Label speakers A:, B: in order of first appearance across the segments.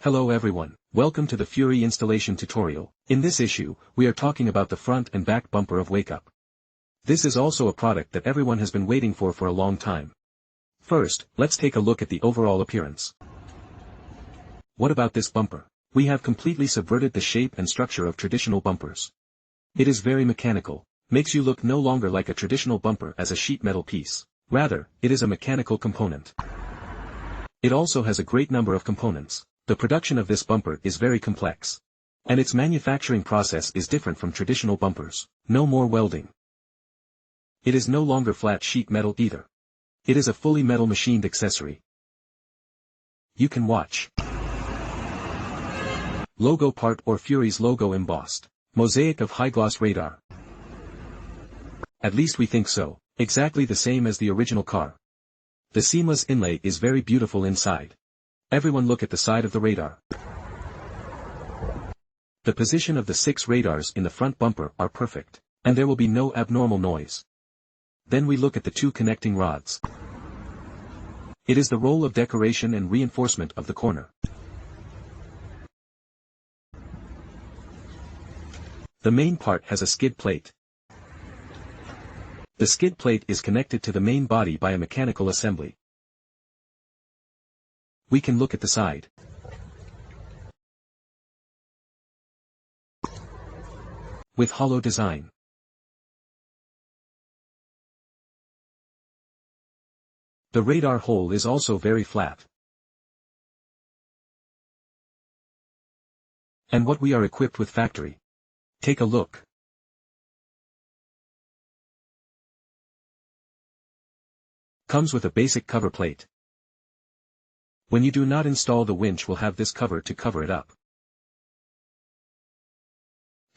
A: Hello everyone, welcome to the Fury installation tutorial. In this issue, we are talking about the front and back bumper of Wake Up. This is also a product that everyone has been waiting for a long time. First, let's take a look at the overall appearance. What about this bumper? We have completely subverted the shape and structure of traditional bumpers. It is very mechanical, makes you look no longer like a traditional bumper as a sheet metal piece. Rather, it is a mechanical component. It also has a great number of components. The production of this bumper is very complex. And its manufacturing process is different from traditional bumpers. No more welding. It is no longer flat sheet metal either. It is a fully metal machined accessory. You can watch. Logo part or Fury's logo embossed. Mosaic of high-gloss radar. At least we think so. Exactly the same as the original car. The seamless inlay is very beautiful inside. Everyone look at the side of the radar. The position of the 6 radars in the front bumper are perfect, and there will be no abnormal noise. Then we look at the 2 connecting rods. It is the role of decoration and reinforcement of the corner. The main part has a skid plate. The skid plate is connected to the main body by a mechanical assembly. We can look at the side. With hollow design. The radar hole is also very flat. And what we are equipped with factory. Take a look. Comes with a basic cover plate. When you do not install the winch will have this cover to cover it up.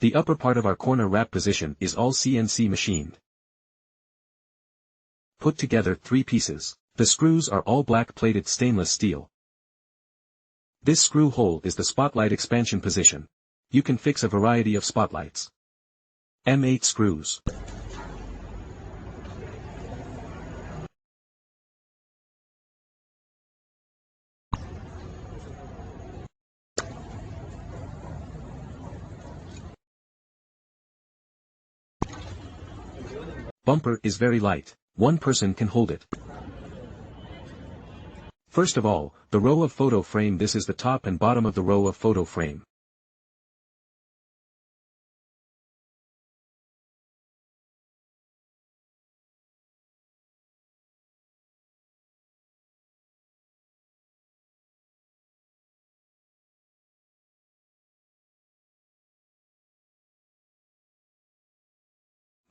A: The upper part of our corner wrap position is all CNC machined. Put together 3 pieces. The screws are all black plated stainless steel. This screw hole is the spotlight expansion position. You can fix a variety of spotlights. M8 screws. Bumper is very light. One person can hold it. First of all, the row of photo frame. This is the top and bottom of the row of photo frame.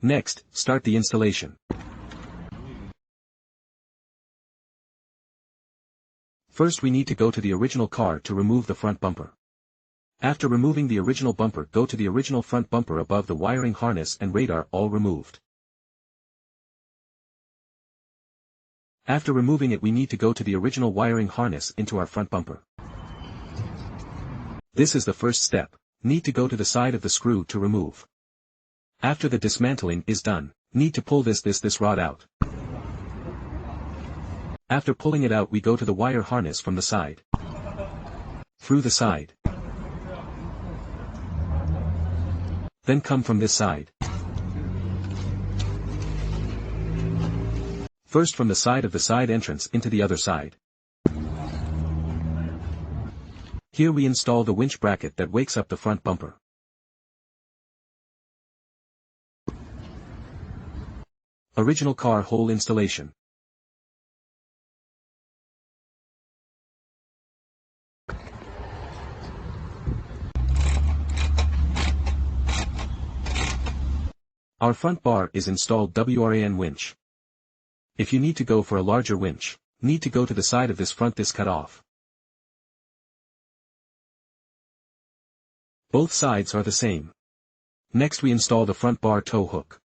A: Next, start the installation. First we need to go to the original car to remove the front bumper. After removing the original bumper, go to the original front bumper above the wiring harness and radar, all removed. After removing it we need to go to the original wiring harness into our front bumper. This is the first step. Need to go to the side of the screw to remove. After the dismantling is done, need to pull this rod out. After pulling it out we go to the wire harness from the side. Through the side. Then come from this side. First from the side of the side entrance into the other side. Here we install the winch bracket that wakes up the front bumper. Original car hole installation. Our front bar is installed WRAN winch. If you need to go for a larger winch, need to go to the side of this front this cut off. Both sides are the same. Next we install the front bar tow hook.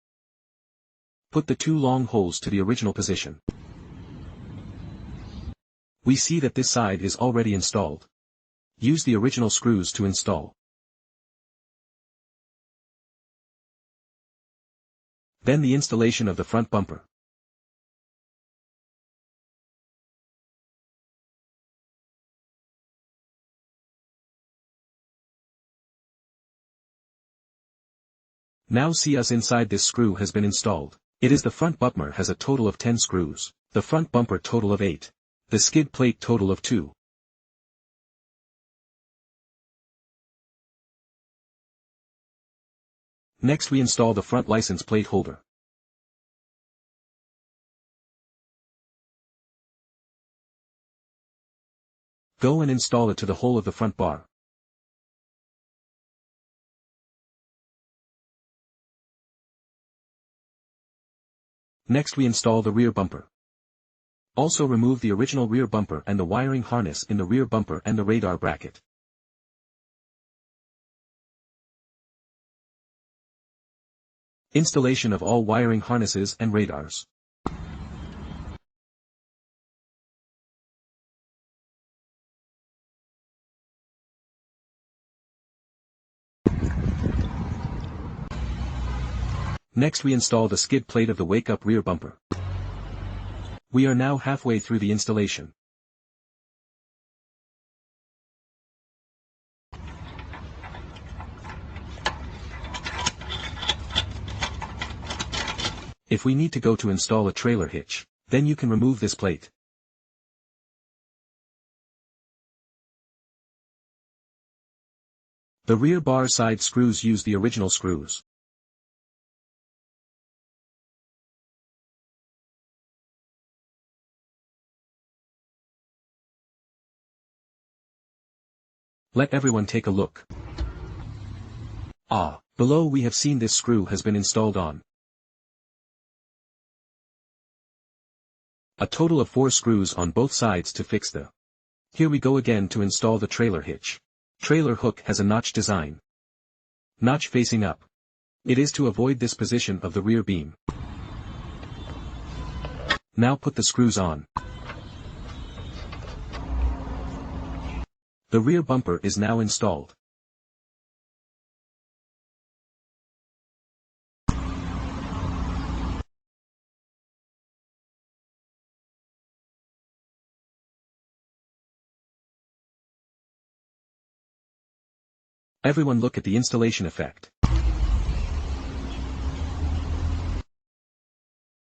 A: Put the 2 long holes to the original position. We see that this side is already installed. Use the original screws to install. Then the installation of the front bumper. Now see us inside this screw has been installed. It is the front bumper has a total of 10 screws, the front bumper total of 8. The skid plate total of 2. Next we install the front license plate holder. Go and install it to the hole of the front bar. Next we install the rear bumper. Also remove the original rear bumper and the wiring harness in the rear bumper and the radar bracket. Installation of all wiring harnesses and radars. Next we install the skid plate of the wake-up rear bumper. We are now halfway through the installation. If we need to go to install a trailer hitch, then you can remove this plate. The rear bar side screws use the original screws. Let everyone take a look. Below we have seen this screw has been installed on. A total of 4 screws on both sides to fix the. Here we go again to install the trailer hitch. Trailer hook has a notch design. Notch facing up. It is to avoid this position of the rear beam. Now put the screws on. The rear bumper is now installed. Everyone look at the installation effect.